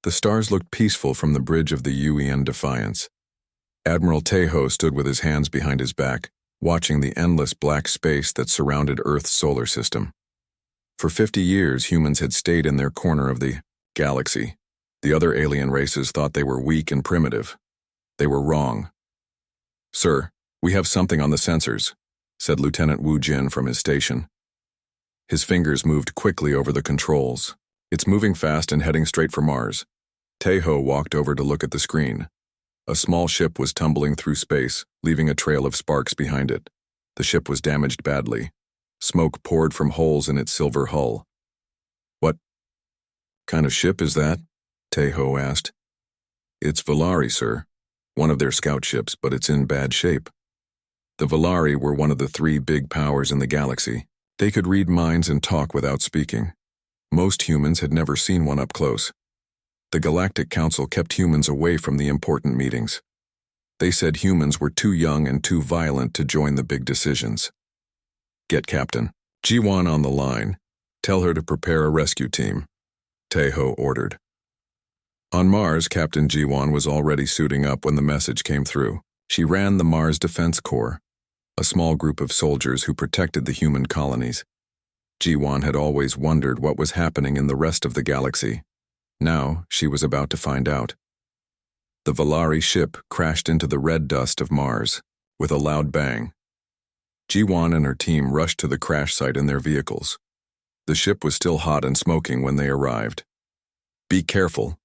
The stars looked peaceful from the bridge of the UN Defiance. Admiral Tejo stood with his hands behind his back, watching the endless black space that surrounded Earth's solar system. For 50 years, humans had stayed in their corner of the galaxy. The other alien races thought they were weak and primitive. They were wrong. "Sir, we have something on the sensors," said Lieutenant Wu Jin from his station. His fingers moved quickly over the controls. "It's moving fast and heading straight for Mars." Tejo walked over to look at the screen. A small ship was tumbling through space, leaving a trail of sparks behind it. The ship was damaged badly. Smoke poured from holes in its silver hull. "What kind of ship is that?" Tejo asked. "It's Volari, sir. One of their scout ships, but it's in bad shape." The Volari were one of the 3 big powers in the galaxy. They could read minds and talk without speaking. Most humans had never seen one up close. The Galactic Council kept humans away from the important meetings. They said humans were too young and too violent to join the big decisions. "Get Captain Jiwan on the line. Tell her to prepare a rescue team," Tejo ordered. On Mars, Captain Jiwan was already suiting up when the message came through. She ran the Mars Defense Corps, a small group of soldiers who protected the human colonies. Jiwan had always wondered what was happening in the rest of the galaxy. Now, she was about to find out. The Volari ship crashed into the red dust of Mars, with a loud bang. Jiwan and her team rushed to the crash site in their vehicles. The ship was still hot and smoking when they arrived. "Be careful,"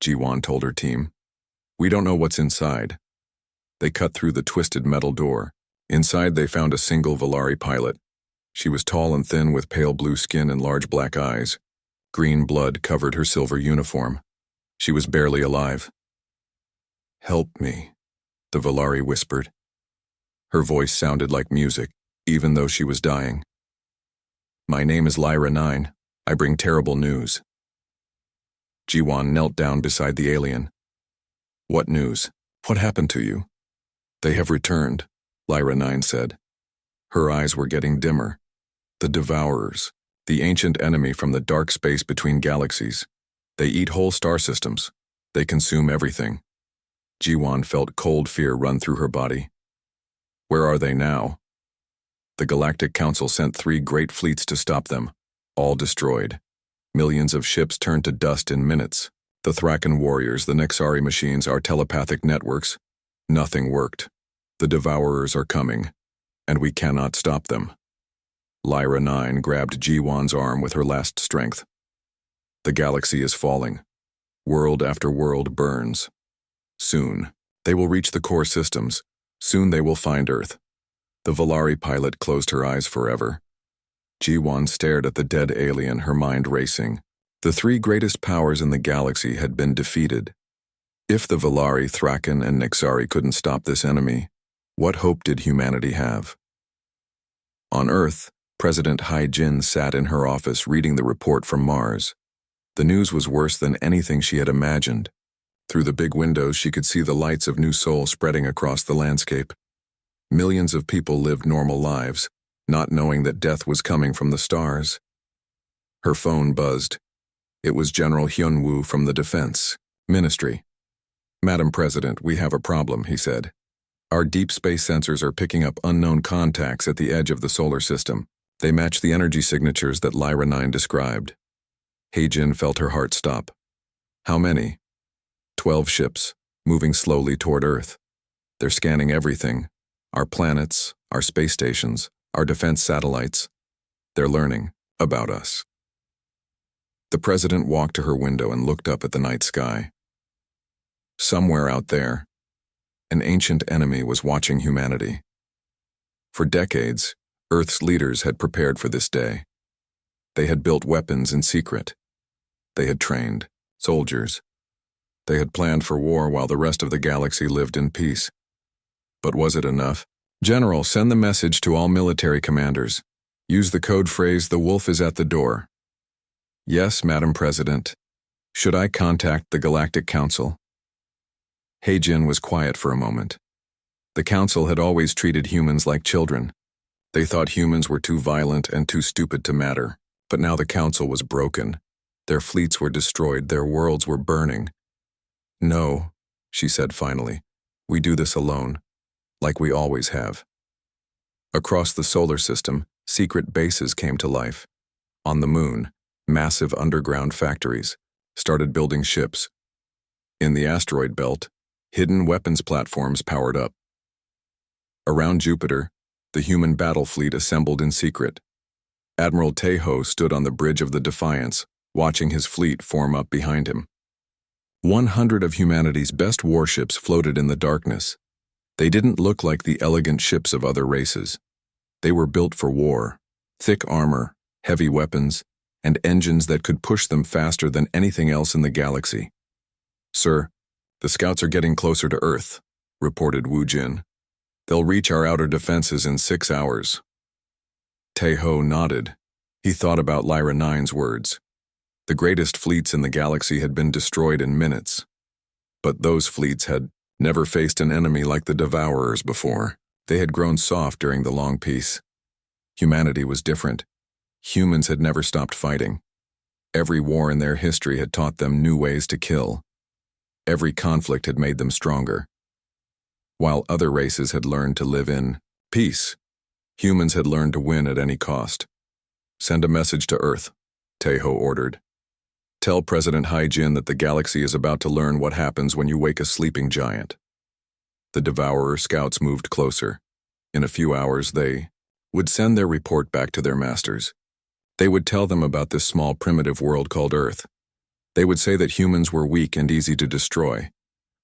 Jiwan told her team. "We don't know what's inside." They cut through the twisted metal door. Inside they found a single Volari pilot. She was tall and thin with pale blue skin and large black eyes. Green blood covered her silver uniform. She was barely alive. "Help me," the Volari whispered. Her voice sounded like music, even though she was dying. "My name is Lyra 9. I bring terrible news." Jiwan knelt down beside the alien. "What news? What happened to you?" "They have returned," Lyra 9 said. Her eyes were getting dimmer. "The Devourers, the ancient enemy from the dark space between galaxies. They eat whole star systems. They consume everything." Jiwan felt cold fear run through her body. "Where are they now?" "The Galactic Council sent 3 great fleets to stop them, all destroyed. Millions of ships turned to dust in minutes. The Thraken warriors, the Nexari machines, our telepathic networks. Nothing worked. The Devourers are coming, and we cannot stop them." Lyra 9 grabbed Jiwan's arm with her last strength. "The galaxy is falling. World after world burns. Soon, they will reach the core systems. Soon they will find Earth." The Volari pilot closed her eyes forever. Jiwan stared at the dead alien, her mind racing. The 3 greatest powers in the galaxy had been defeated. If the Volari, Thraken, and Nexari couldn't stop this enemy, what hope did humanity have? On Earth, President Hai Jin sat in her office reading the report from Mars. The news was worse than anything she had imagined. Through the big windows, she could see the lights of New Sol spreading across the landscape. Millions of people lived normal lives, not knowing that death was coming from the stars. Her phone buzzed. It was General Hyun-woo from the Defense Ministry. "Madam President, we have a problem," he said. "Our deep space sensors are picking up unknown contacts at the edge of the solar system. They match the energy signatures that Lyra 9 described." Hae-jin felt her heart stop. "How many?" 12 ships, moving slowly toward Earth. They're scanning everything. Our planets, our space stations, our defense satellites. They're learning about us." The president walked to her window and looked up at the night sky. Somewhere out there, an ancient enemy was watching humanity. For decades, Earth's leaders had prepared for this day. They had built weapons in secret. They had trained soldiers. They had planned for war while the rest of the galaxy lived in peace. But was it enough? "General, send the message to all military commanders. Use the code phrase, 'The wolf is at the door.'" "Yes, Madam President. Should I contact the Galactic Council?" Hae-jin was quiet for a moment. The Council had always treated humans like children. They thought humans were too violent and too stupid to matter. But now the Council was broken. Their fleets were destroyed, their worlds were burning. "No," she said finally. "We do this alone, like we always have." Across the solar system, secret bases came to life. On the moon, massive underground factories started building ships. In the asteroid belt, hidden weapons platforms powered up. Around Jupiter, the human battle fleet assembled in secret. Admiral Tejo stood on the bridge of the Defiance, watching his fleet form up behind him. 100 of humanity's best warships floated in the darkness. They didn't look like the elegant ships of other races. They were built for war, thick armor, heavy weapons, and engines that could push them faster than anything else in the galaxy. "Sir, the scouts are getting closer to Earth," reported Wu Jin. "They'll reach our outer defenses in 6 hours." Tejo nodded. He thought about Lyra 9's words. The greatest fleets in the galaxy had been destroyed in minutes. But those fleets had never faced an enemy like the Devourers before. They had grown soft during the long peace. Humanity was different. Humans had never stopped fighting. Every war in their history had taught them new ways to kill. Every conflict had made them stronger. While other races had learned to live in peace, humans had learned to win at any cost. "Send a message to Earth," Tejo ordered. "Tell President Hai-Jin that the galaxy is about to learn what happens when you wake a sleeping giant." The Devourer scouts moved closer. In a few hours, they would send their report back to their masters. They would tell them about this small primitive world called Earth. They would say that humans were weak and easy to destroy.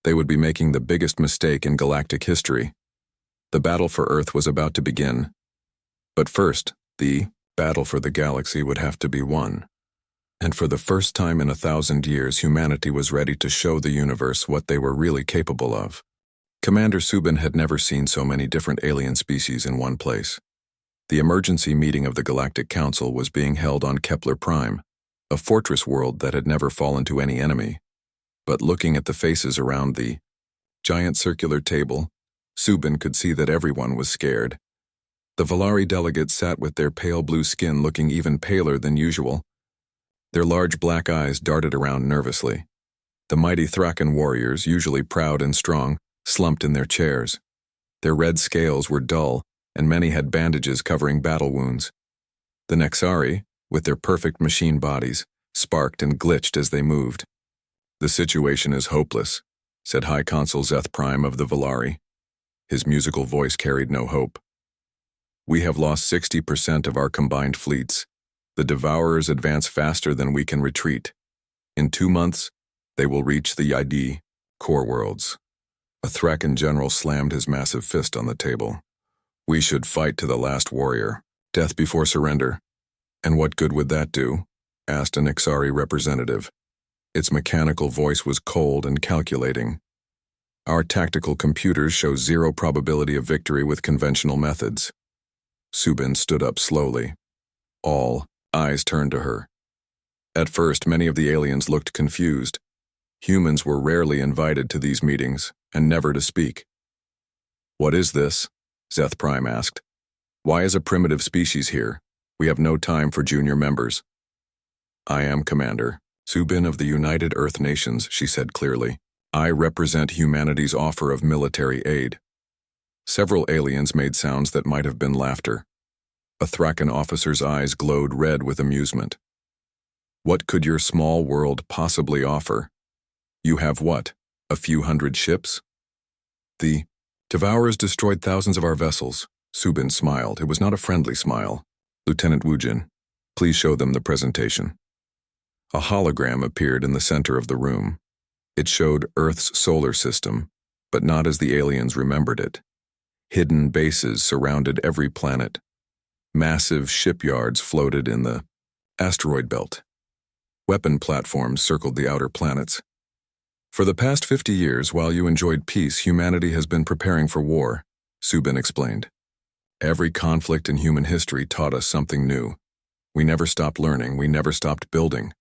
They would be making the biggest mistake in galactic history. The battle for Earth was about to begin. But first, the battle for the galaxy would have to be won. And for the first time in 1,000 years, humanity was ready to show the universe what they were really capable of. Commander Subin had never seen so many different alien species in one place. The emergency meeting of the Galactic Council was being held on Kepler Prime, a fortress world that had never fallen to any enemy. But looking at the faces around the giant circular table, Subin could see that everyone was scared. The Valari delegates sat with their pale blue skin looking even paler than usual. Their large black eyes darted around nervously. The mighty Thraken warriors, usually proud and strong, slumped in their chairs. Their red scales were dull, and many had bandages covering battle wounds. The Nexari, with their perfect machine bodies, sparked and glitched as they moved. "The situation is hopeless," said High Consul Zeth Prime of the Valari. His musical voice carried no hope. "We have lost 60% of our combined fleets. The Devourers advance faster than we can retreat. In 2 months, they will reach the Yidi core worlds." A Thraken general slammed his massive fist on the table. "We should fight to the last warrior. Death before surrender." "And what good would that do?" asked an Ixari representative. Its mechanical voice was cold and calculating. "Our tactical computers show 0 probability of victory with conventional methods." Subin stood up slowly. All eyes turned to her. At first, many of the aliens looked confused. Humans were rarely invited to these meetings, and never to speak. "What is this?" Zeth Prime asked. "Why is a primitive species here? We have no time for junior members." "I am Commander Subin of the United Earth Nations," she said clearly. "I represent humanity's offer of military aid." Several aliens made sounds that might have been laughter. A Thraken officer's eyes glowed red with amusement. "What could your small world possibly offer? You have what, a few hundred ships?" "The Devourers destroyed thousands of our vessels." Subin smiled. It was not a friendly smile. "Lieutenant Wujin, please show them the presentation." A hologram appeared in the center of the room. It showed Earth's solar system, but not as the aliens remembered it. Hidden bases surrounded every planet. Massive shipyards floated in the asteroid belt. Weapon platforms circled the outer planets. "For the past 50 years, while you enjoyed peace, humanity has been preparing for war," Subin explained. "Every conflict in human history taught us something new. We never stopped learning, we never stopped building."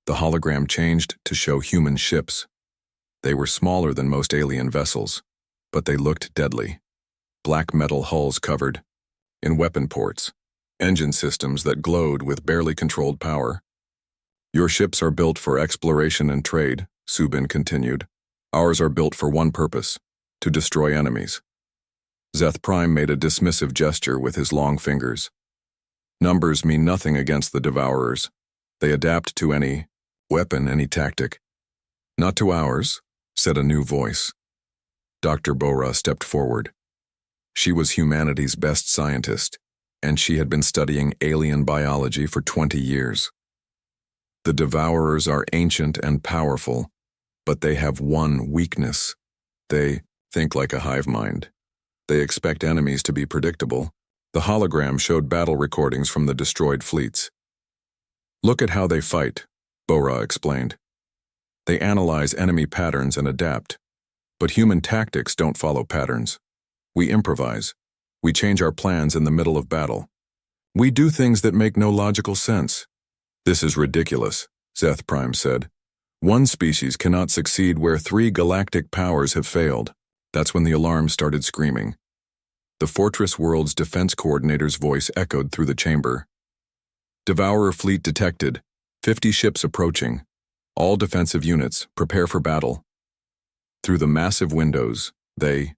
The hologram changed to show human ships. They were smaller than most alien vessels, but they looked deadly. Black metal hulls covered in weapon ports, engine systems that glowed with barely controlled power. Your ships are built for exploration and trade, Subin continued. Ours are built for one purpose, to destroy enemies. Zeth Prime made a dismissive gesture with his long fingers. Numbers mean nothing against the Devourers. They adapt to any weapon, any tactic. Not to ours, said a new voice. Dr. Bora stepped forward. She was humanity's best scientist, and she had been studying alien biology for 20 years. The Devourers are ancient and powerful, but they have one weakness. They think like a hive mind. They expect enemies to be predictable. The hologram showed battle recordings from the destroyed fleets. Look at how they fight, Bora explained. They analyze enemy patterns and adapt. But human tactics don't follow patterns. We improvise. We change our plans in the middle of battle. We do things that make no logical sense. This is ridiculous, Zeth Prime said. One species cannot succeed where 3 galactic powers have failed. That's when the alarm started screaming. The Fortress World's defense coordinator's voice echoed through the chamber. Devourer fleet detected. 50 ships approaching. All defensive units, prepare for battle. Through the massive windows, they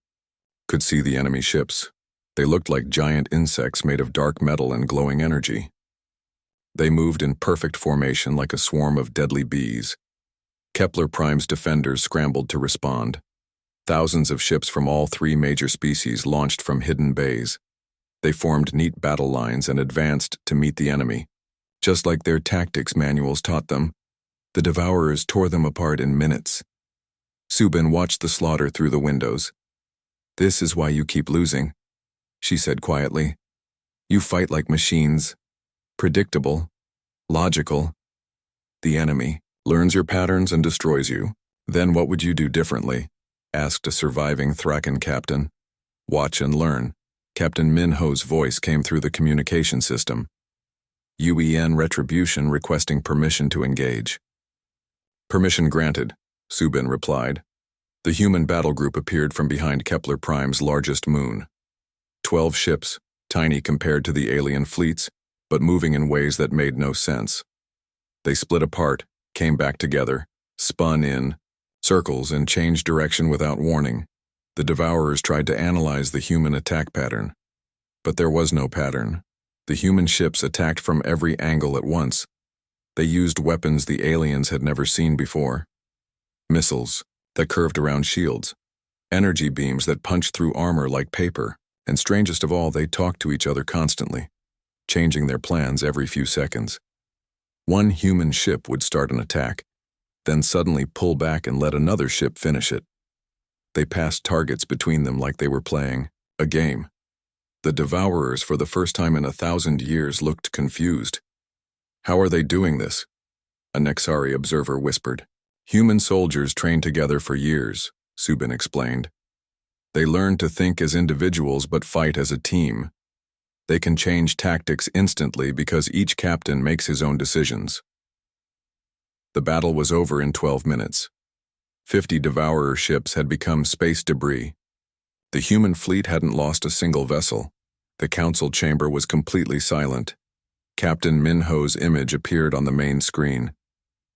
could see the enemy ships. They looked like giant insects made of dark metal and glowing energy. They moved in perfect formation like a swarm of deadly bees. Kepler Prime's defenders scrambled to respond. Thousands of ships from all 3 major species launched from hidden bays. They formed neat battle lines and advanced to meet the enemy. Just like their tactics manuals taught them, the Devourers tore them apart in minutes. Subin watched the slaughter through the windows. This is why you keep losing, she said quietly. You fight like machines. Predictable. Logical. The enemy learns your patterns and destroys you. Then what would you do differently? Asked a surviving Thraken captain. Watch and learn. Captain Minho's voice came through the communication system. UEN Retribution requesting permission to engage. Permission granted, Subin replied. The human battle group appeared from behind Kepler Prime's largest moon. 12 ships, tiny compared to the alien fleets, but moving in ways that made no sense. They split apart, came back together, spun in circles and changed direction without warning. The Devourers tried to analyze the human attack pattern. But there was no pattern. The human ships attacked from every angle at once. They used weapons the aliens had never seen before. Missiles that curved around shields, energy beams that punched through armor like paper, and strangest of all, they talked to each other constantly, changing their plans every few seconds. One human ship would start an attack, then suddenly pull back and let another ship finish it. They passed targets between them like they were playing a game. The Devourers, for the first time in 1,000 years, looked confused. How are they doing this? A Nexari observer whispered. Human soldiers trained together for years, Subin explained. They learn to think as individuals but fight as a team. They can change tactics instantly because each captain makes his own decisions. The battle was over in 12 minutes. 50 Devourer ships had become space debris. The human fleet hadn't lost a single vessel. The council chamber was completely silent. Captain Minho's image appeared on the main screen.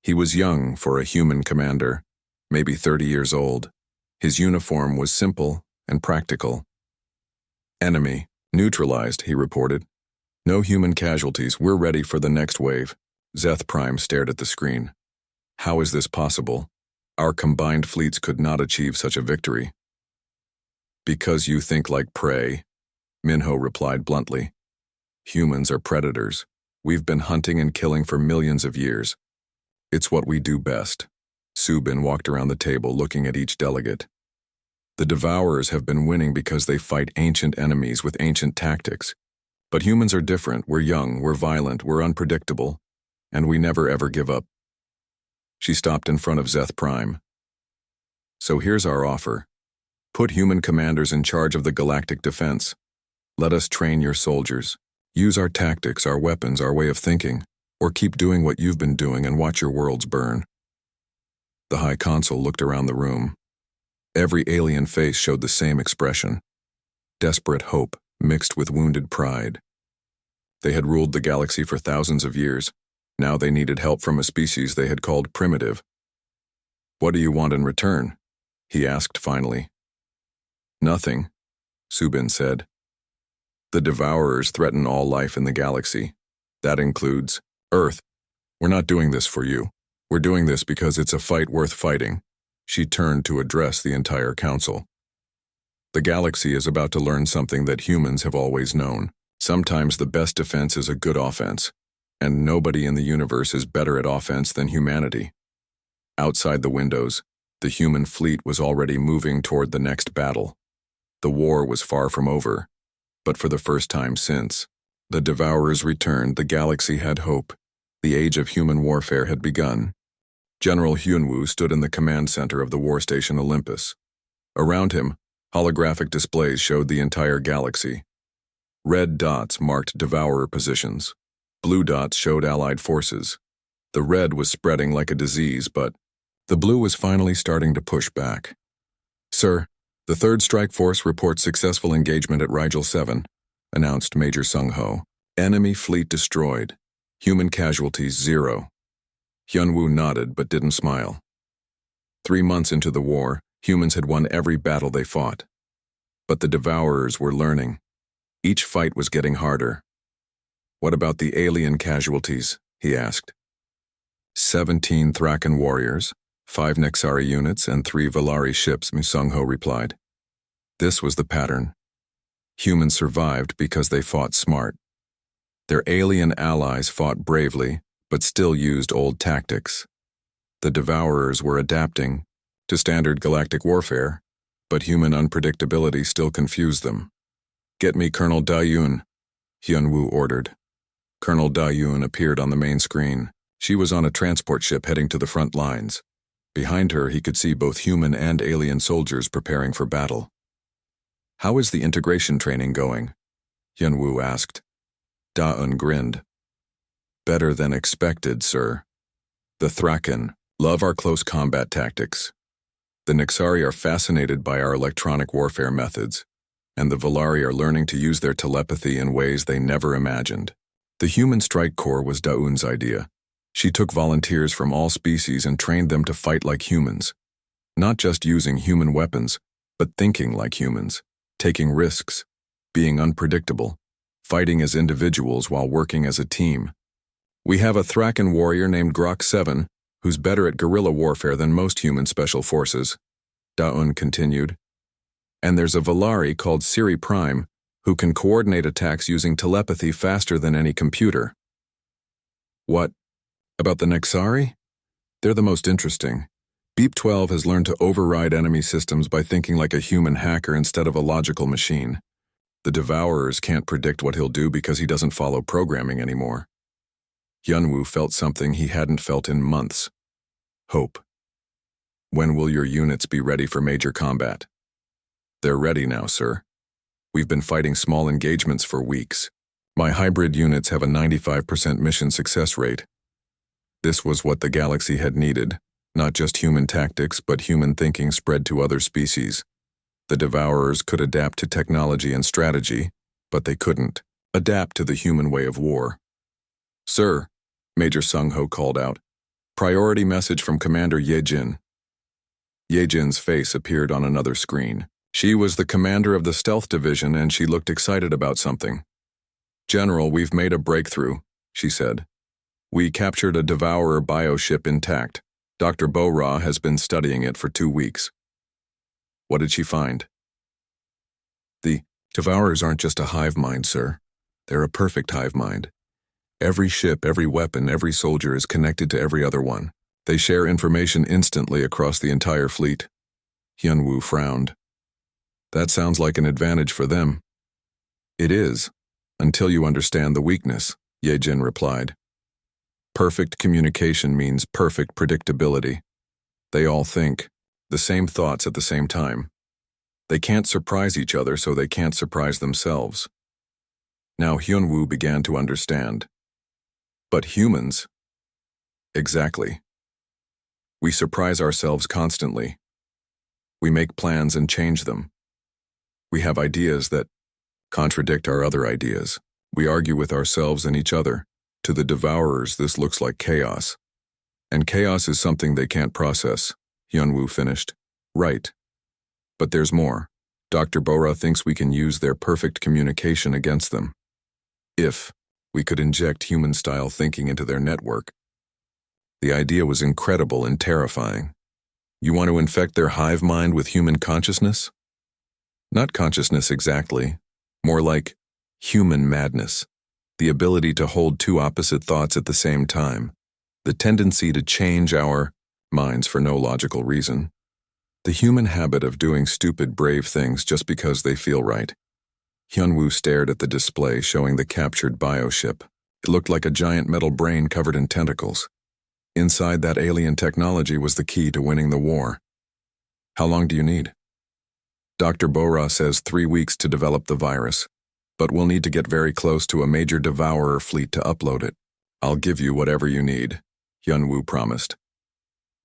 He was young for a human commander, maybe 30 years old. His uniform was simple and practical. Enemy neutralized, he reported. No human casualties. We're ready for the next wave. Zeth Prime stared at the screen. How is this possible? Our combined fleets could not achieve such a victory. Because you think like prey, Minho replied bluntly. Humans are predators. We've been hunting and killing for millions of years. It's what we do best. Subin walked around the table looking at each delegate. The Devourers have been winning because they fight ancient enemies with ancient tactics. But humans are different. We're young, we're violent, we're unpredictable, and we never ever give up. She stopped in front of Zeth Prime. So here's our offer. Put human commanders in charge of the galactic defense. Let us train your soldiers. Use our tactics, our weapons, our way of thinking, or keep doing what you've been doing and watch your worlds burn. The High Consul looked around the room. Every alien face showed the same expression. Desperate hope mixed with wounded pride. They had ruled the galaxy for thousands of years, Now they needed help from a species they had called primitive. "What do you want in return?" he asked finally. "Nothing," Subin said. "The Devourers threaten all life in the galaxy. That includes Earth. We're not doing this for you. We're doing this because it's a fight worth fighting." She turned to address the entire council. "The galaxy is about to learn something that humans have always known. Sometimes the best defense is a good offense, and nobody in the universe is better at offense than humanity." Outside the windows, the human fleet was already moving toward the next battle. The war was far from over, but for the first time since the Devourers returned, the galaxy had hope. The age of human warfare had begun. General Hyunwoo stood in the command center of the war station Olympus. Around him, holographic displays showed the entire galaxy. Red dots marked Devourer positions. Blue dots showed Allied forces. The red was spreading like a disease, but the blue was finally starting to push back. "Sir, the 3rd Strike Force reports successful engagement at Rigel 7, announced Major Sung-ho. "Enemy fleet destroyed. Human casualties 0. Hyunwoo nodded but didn't smile. 3 months into the war, humans had won every battle they fought. But the Devourers were learning. Each fight was getting harder. "What about the alien casualties?" he asked. 17 Thraken warriors, 5 Nexari units, and 3 Valari ships, Sung-ho replied. This was the pattern. Humans survived because they fought smart. Their alien allies fought bravely, but still used old tactics. The Devourers were adapting to standard galactic warfare, but human unpredictability still confused them. "Get me Colonel Da-yoon," Hyunwoo ordered. Colonel Da-yoon appeared on the main screen. She was on a transport ship heading to the front lines. Behind her, he could see both human and alien soldiers preparing for battle. "How is the integration training going?" Hyunwoo asked. Da-eun grinned. "Better than expected, sir. The Thraken love our close combat tactics. The Nexari are fascinated by our electronic warfare methods, and the Valari are learning to use their telepathy in ways they never imagined." The Human Strike Corps was Da-eun's idea. She took volunteers from all species and trained them to fight like humans. Not just using human weapons, but thinking like humans, taking risks, being unpredictable, fighting as individuals while working as a team. "We have a Thraken warrior named Grok 7, who's better at guerrilla warfare than most human special forces," Da-eun continued. "And there's a Valari called Siri Prime, who can coordinate attacks using telepathy faster than any computer." "What about the Nexari? They're the most interesting. Beep 12 has learned to override enemy systems by thinking like a human hacker instead of a logical machine. The Devourers can't predict what he'll do because he doesn't follow programming anymore." Hyunwoo felt something he hadn't felt in months. Hope. "When will your units be ready for major combat?" "They're ready now, sir. We've been fighting small engagements for weeks. My hybrid units have a 95% mission success rate." This was what the galaxy had needed, not just human tactics, but human thinking spread to other species. The Devourers could adapt to technology and strategy, but they couldn't adapt to the human way of war. "Sir," Major Sung-ho called out, "priority message from Commander Ye-jin." Ye-jin's face appeared on another screen. She was the commander of the Stealth Division, and she looked excited about something. "General, we've made a breakthrough," she said. "We captured a Devourer bioship intact. Dr. Bo-Ra has been studying it for 2 weeks." "What did she find?" "The Devourers aren't just a hive mind, sir. They're a perfect hive mind. Every ship, every weapon, every soldier is connected to every other one. They share information instantly across the entire fleet." Hyunwoo frowned. "That sounds like an advantage for them." "It is, until you understand the weakness," Ye-jin replied. "Perfect communication means perfect predictability. They all think the same thoughts at the same time. They can't surprise each other, so they can't surprise themselves." Now Hyunwoo began to understand. "But humans?" "Exactly. We surprise ourselves constantly. We make plans and change them. We have ideas that contradict our other ideas. We argue with ourselves and each other. To the Devourers, this looks like chaos. And chaos is something they can't process, Hyunwoo finished. Right. But there's more. Dr. Bora thinks we can use their perfect communication against them. If we could inject human-style thinking into their network. The idea was incredible and terrifying. You want to infect their hive mind with human consciousness? Not consciousness exactly, more like human madness. The ability to hold two opposite thoughts at the same time. The tendency to change our minds for no logical reason. The human habit of doing stupid, brave things just because they feel right. Hyunwoo stared at the display showing the captured bioship. It looked like a giant metal brain covered in tentacles. Inside that alien technology was the key to winning the war. How long do you need? Dr. Bora says 3 weeks to develop the virus, but we'll need to get very close to a major devourer fleet to upload it. I'll give you whatever you need, Hyunwoo promised.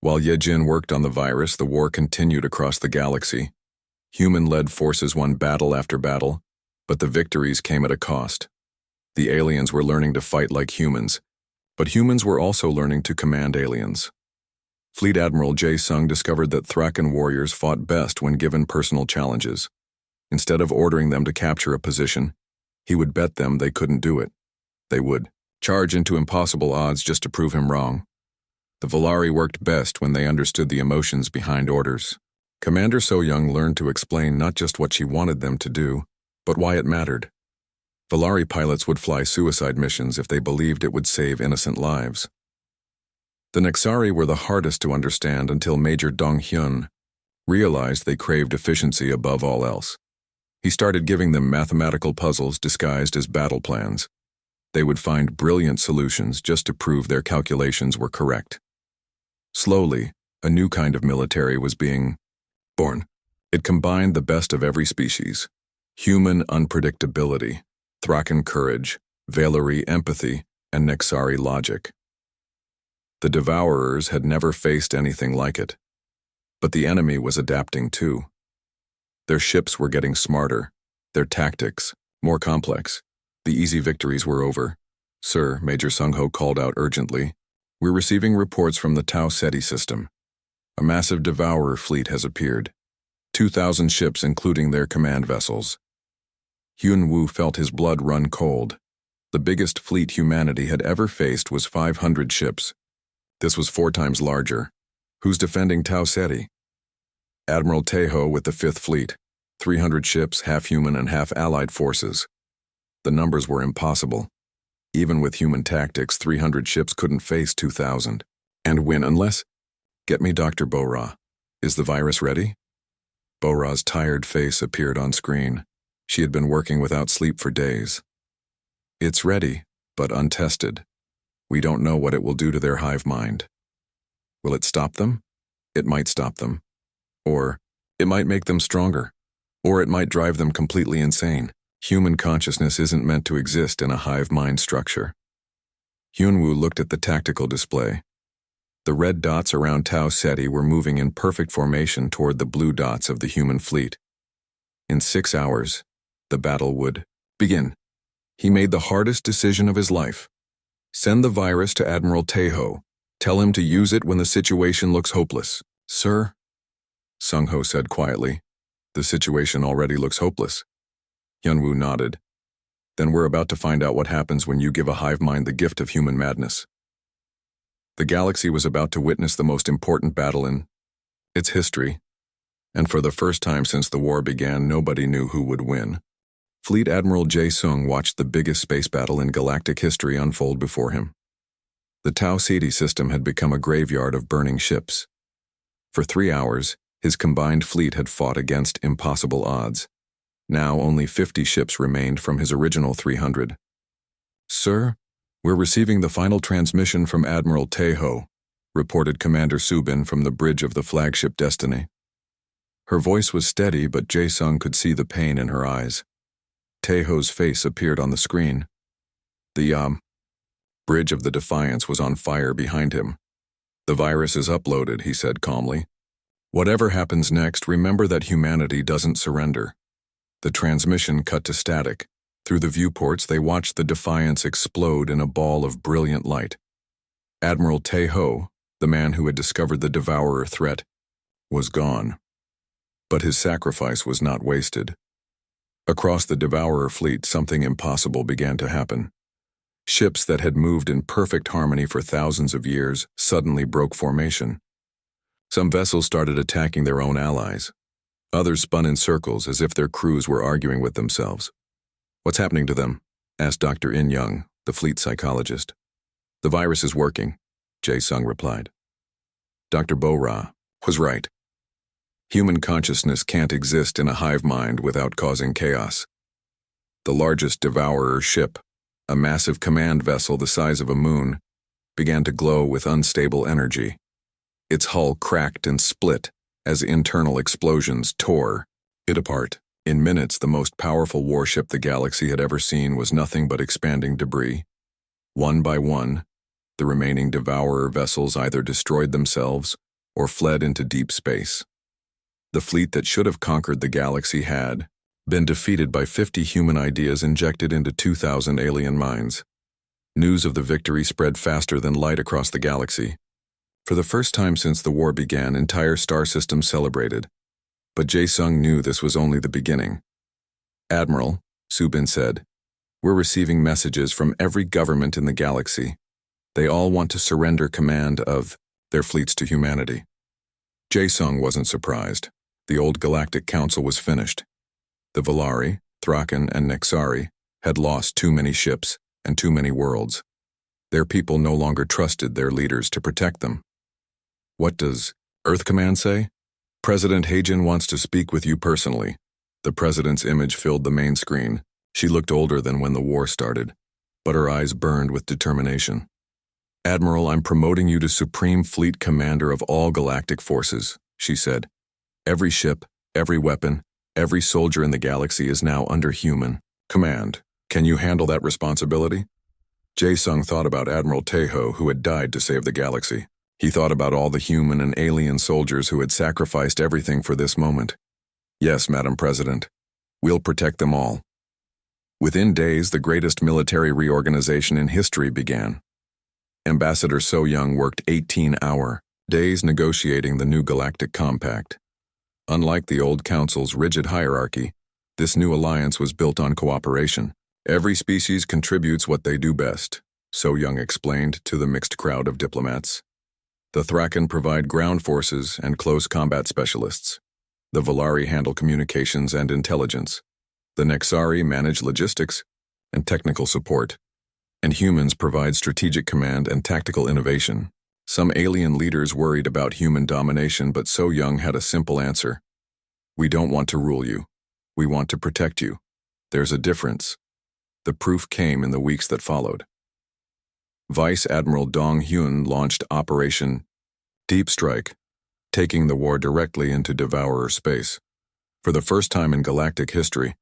While Yejin worked on the virus, the war continued across the galaxy. Human-led forces won battle after battle, but the victories came at a cost. The aliens were learning to fight like humans, but humans were also learning to command aliens. Fleet Admiral Jae-sung discovered that Thraken warriors fought best when given personal challenges. Instead of ordering them to capture a position, he would bet them they couldn't do it. They would charge into impossible odds just to prove him wrong. The Volari worked best when they understood the emotions behind orders. Commander So-young learned to explain not just what she wanted them to do, but why it mattered. Volari pilots would fly suicide missions if they believed it would save innocent lives. The Nexari were the hardest to understand until Major Dong-hyun realized they craved efficiency above all else. He started giving them mathematical puzzles disguised as battle plans. They would find brilliant solutions just to prove their calculations were correct. Slowly, a new kind of military was being born. It combined the best of every species: human unpredictability, Thraken courage, Valari empathy, and Nexari logic. The Devourers had never faced anything like it. But the enemy was adapting too. Their ships were getting smarter, their tactics more complex. The easy victories were over. Sir, Major Sung-ho called out urgently. We're receiving reports from the Tau Ceti system. A massive Devourer fleet has appeared. 2,000 ships including their command vessels. Hyunwoo felt his blood run cold. The biggest fleet humanity had ever faced was 500 ships. This was 4 times larger. Who's defending Tau Ceti? Admiral Taeho with the 5th Fleet. 300 ships, half human and half allied forces. The numbers were impossible. Even with human tactics, 300 ships couldn't face 2,000 and win unless... Get me Dr. Bora. Is the virus ready? Bora's tired face appeared on screen. She had been working without sleep for days. It's ready, but untested. We don't know what it will do to their hive mind. Will it stop them? It might stop them. Or it might make them stronger. Or it might drive them completely insane. Human consciousness isn't meant to exist in a hive mind structure. Hyunwoo looked at the tactical display. The red dots around Tau Ceti were moving in perfect formation toward the blue dots of the human fleet. In 6 hours, the battle would begin. He made the hardest decision of his life. Send the virus to Admiral Taeho. Tell him to use it when the situation looks hopeless. Sir? Sung-ho said quietly. The situation already looks hopeless. Hyunwoo nodded. Then we're about to find out what happens when you give a hive mind the gift of human madness. The galaxy was about to witness the most important battle in its history, and for the first time since the war began, nobody knew who would win. Fleet Admiral Jae-sung watched the biggest space battle in galactic history unfold before him. The Tau Ceti system had become a graveyard of burning ships. For 3 hours, his combined fleet had fought against impossible odds. Now only 50 ships remained from his original 300. Sir, we're receiving the final transmission from Admiral Taeho, reported Commander Subin from the bridge of the flagship Destiny. Her voice was steady, but Jae-sung could see the pain in her eyes. Taeho's face appeared on the screen. The bridge of the Defiance was on fire behind him. The virus is uploaded, he said calmly. Whatever happens next, remember that humanity doesn't surrender. The transmission cut to static. Through the viewports, they watched the Defiance explode in a ball of brilliant light. Admiral Tae-ho, the man who had discovered the Devourer threat, was gone. But his sacrifice was not wasted. Across the Devourer fleet, something impossible began to happen. Ships that had moved in perfect harmony for thousands of years suddenly broke formation. Some vessels started attacking their own allies. Others spun in circles as if their crews were arguing with themselves. "What's happening to them?" asked Dr. In Young, the fleet psychologist. "The virus is working," Jae-sung replied. Dr. Bo-ra was right. Human consciousness can't exist in a hive mind without causing chaos. The largest Devourer ship, a massive command vessel the size of a moon, began to glow with unstable energy. Its hull cracked and split as internal explosions tore it apart. In minutes, the most powerful warship the galaxy had ever seen was nothing but expanding debris. One by one, the remaining Devourer vessels either destroyed themselves or fled into deep space. The fleet that should have conquered the galaxy had been defeated by 50 human ideas injected into 2,000 alien minds. News of the victory spread faster than light across the galaxy. For the first time since the war began, entire star systems celebrated. But Jae-sung knew this was only the beginning. "Admiral," Subin said, "we're receiving messages from every government in the galaxy. They all want to surrender command of their fleets to humanity." Jae-sung wasn't surprised. The old Galactic Council was finished. The Volari, Thraken, and Nexari had lost too many ships and too many worlds. Their people no longer trusted their leaders to protect them. "What does Earth Command say?" "President Haejin wants to speak with you personally." The president's image filled the main screen. She looked older than when the war started, but her eyes burned with determination. "Admiral, I'm promoting you to Supreme Fleet Commander of all galactic forces," she said. "Every ship, every weapon, every soldier in the galaxy is now under human command. Can you handle that responsibility?" Jae-sung thought about Admiral Tae-ho, who had died to save the galaxy. He thought about all the human and alien soldiers who had sacrificed everything for this moment. "Yes, Madam President. We'll protect them all." Within days, the greatest military reorganization in history began. Ambassador So-young worked 18-hour days negotiating the new Galactic Compact. Unlike the old Council's rigid hierarchy, this new alliance was built on cooperation. "Every species contributes what they do best," So-young explained to the mixed crowd of diplomats. "The Thraken provide ground forces and close combat specialists. The Volari handle communications and intelligence. The Nexari manage logistics and technical support. And humans provide strategic command and tactical innovation." Some alien leaders worried about human domination, but So-young had a simple answer. "We don't want to rule you. We want to protect you. There's a difference." The proof came in the weeks that followed. Vice Admiral Dong Hyun launched Operation Deep Strike, taking the war directly into Devourer space. For the first time in galactic history,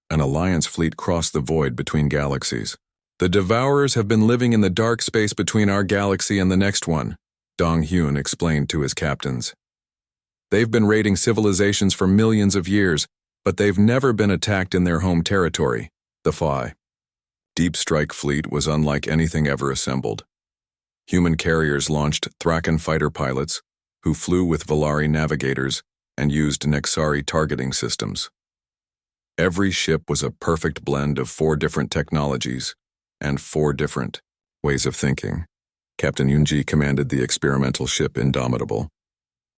an alliance fleet crossed the void between galaxies. "The Devourers have been living in the dark space between our galaxy and the next one," Dong Hyun explained to his captains. "They've been raiding civilizations for millions of years, but they've never been attacked in their home territory, the FY. Deep Strike fleet was unlike anything ever assembled. Human carriers launched Thraken fighter pilots, who flew with Volari navigators and used Nexari targeting systems. Every ship was a perfect blend of 4 different technologies and 4 different ways of thinking. Captain Yoonji commanded the experimental ship Indomitable.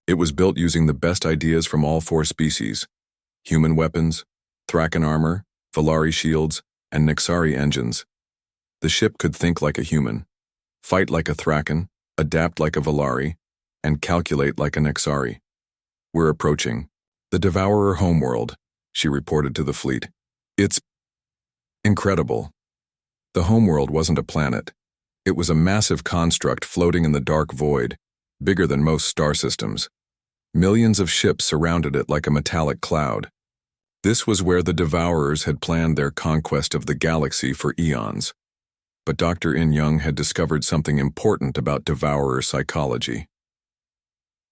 It was built using the best ideas from all 4 species: human weapons, Thraken armor, Volari shields, and Nexari engines. The ship could think like a human, fight like a Thraken, adapt like a Volari, and calculate like a Nexari. "We're approaching the Devourer homeworld," she reported to the fleet. "It's incredible." The homeworld wasn't a planet. It was a massive construct floating in the dark void, bigger than most star systems. Millions of ships surrounded it like a metallic cloud. This was where the Devourers had planned their conquest of the galaxy for eons. But Dr. In Young had discovered something important about Devourer psychology.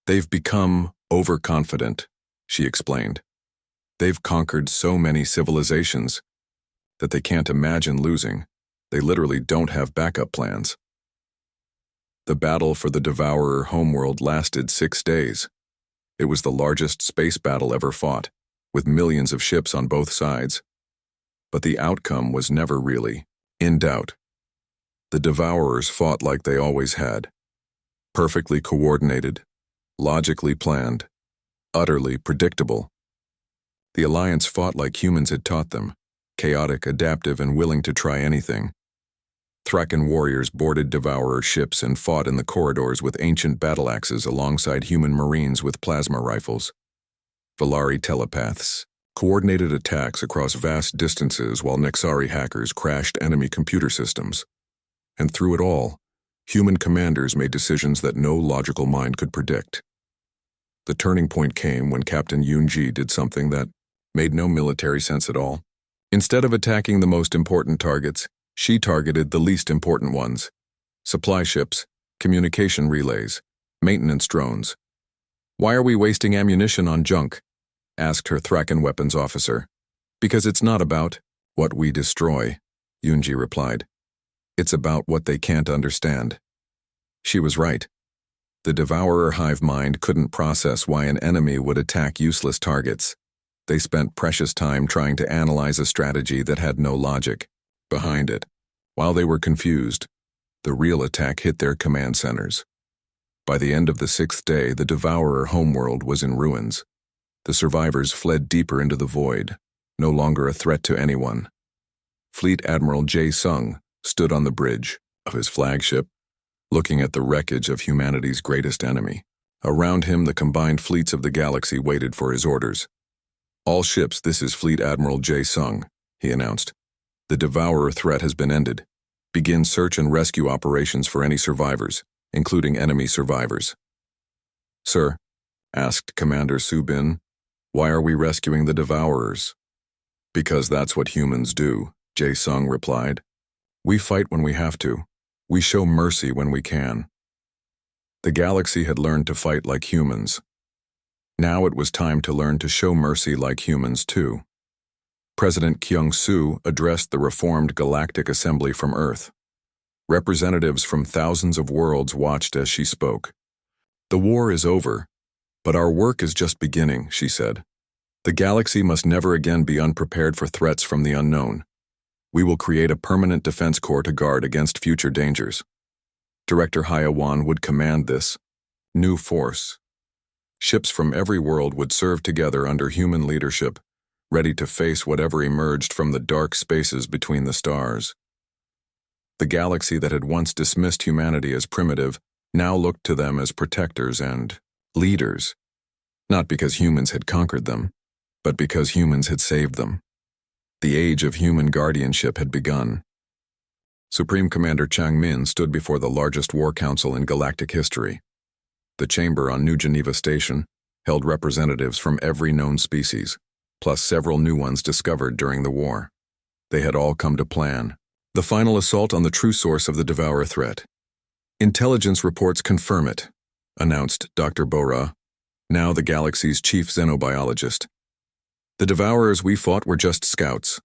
"They've become overconfident," she explained. "They've conquered so many civilizations. that they can't imagine losing. They literally don't have backup plans. The battle for the Devourer homeworld lasted 6 days. It was the largest space battle ever fought, with millions of ships on both sides. But the outcome was never really in doubt. The Devourers fought like they always had. Perfectly coordinated, logically planned, utterly predictable. The Alliance fought like humans had taught them, chaotic, adaptive, and willing to try anything. Thraken warriors boarded Devourer ships and fought in the corridors with ancient battle axes alongside human marines with plasma rifles. Valari telepaths coordinated attacks across vast distances while Nexari hackers crashed enemy computer systems. And through it all, human commanders made decisions that no logical mind could predict. The turning point came when Captain Yunji did something that made no military sense at all. Instead of attacking the most important targets, she targeted the least important ones: supply ships, communication relays, maintenance drones. "Why are we wasting ammunition on junk?" asked her Thraken weapons officer. "Because it's not about what we destroy," Yunji replied. "It's about what they can't understand." She was right. The Devourer hive mind couldn't process why an enemy would attack useless targets. They spent precious time trying to analyze a strategy that had no logic behind it. While they were confused, the real attack hit their command centers. By the end of the 6th day, the Devourer homeworld was in ruins. The survivors fled deeper into the void, no longer a threat to anyone. Fleet Admiral Jae Sung stood on the bridge of his flagship, looking at the wreckage of humanity's greatest enemy. Around him, the combined fleets of the galaxy waited for his orders. "All ships, this is Fleet Admiral Jae Sung," he announced. "The Devourer threat has been ended. Begin search and rescue operations for any survivors, including enemy survivors." "Sir," asked Commander Subin, "why are we rescuing the Devourers?" "Because that's what humans do," Jae Sung replied. "We fight when we have to. We show mercy when we can." The galaxy had learned to fight like humans. Now it was time to learn to show mercy like humans too. President Kyung-soo addressed the reformed Galactic Assembly from Earth. Representatives from thousands of worlds watched as she spoke. "The war is over, but our work is just beginning," she said. "The galaxy must never again be unprepared for threats from the unknown. We will create a permanent defense corps to guard against future dangers." Director Hyawan would command this new force. Ships from every world would serve together under human leadership, ready to face whatever emerged from the dark spaces between the stars. The galaxy that had once dismissed humanity as primitive now looked to them as protectors and leaders, not because humans had conquered them, but because humans had saved them. The age of human guardianship had begun. Supreme Commander Chang Min stood before the largest war council in galactic history. The chamber on New Geneva Station held representatives from every known species, plus several new ones discovered during the war. They had all come to plan the final assault on the true source of the Devourer threat. "Intelligence reports confirm it," announced Dr. Bora, now the galaxy's chief xenobiologist. "The Devourers we fought were just scouts.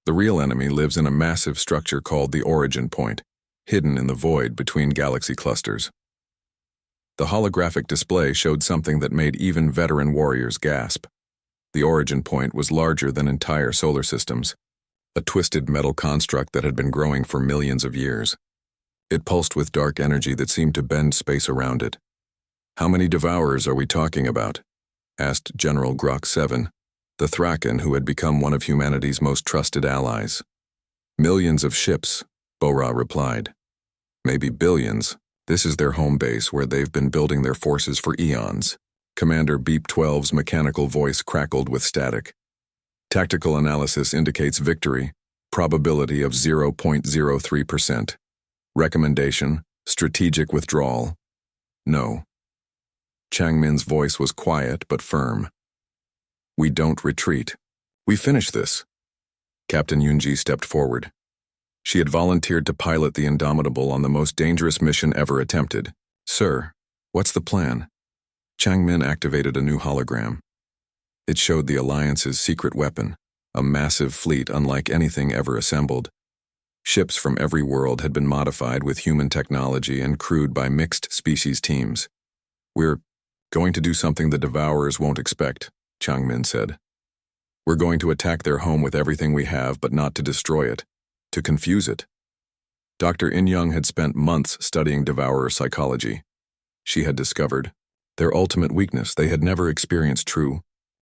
The real enemy lives in a massive structure called the Origin Point, hidden in the void between galaxy clusters." The holographic display showed something that made even veteran warriors gasp. The Origin Point was larger than entire solar systems, a twisted metal construct that had been growing for millions of years. It pulsed with dark energy that seemed to bend space around it. "How many Devourers are we talking about?" asked General Grok 7, the Thraken who had become one of humanity's most trusted allies. "Millions of ships," Bora replied. "Maybe billions. This is their home base where they've been building their forces for eons." Commander Beep 12's mechanical voice crackled with static. "Tactical analysis indicates victory, probability of 0.03%. Recommendation, strategic withdrawal. No." Changmin's voice was quiet but firm. "We don't retreat. We finish this." Captain Yunji stepped forward. She had volunteered to pilot the Indomitable on the most dangerous mission ever attempted. "Sir, what's the plan?" Changmin activated a new hologram. It showed the Alliance's secret weapon, a massive fleet unlike anything ever assembled. Ships from every world had been modified with human technology and crewed by mixed species teams. "We're going to do something the Devourers won't expect," Changmin said. "We're going to attack their home with everything we have, but not to destroy it, to confuse it." Dr. In-young had spent months studying Devourer psychology. She had discovered their ultimate weakness. They had never experienced true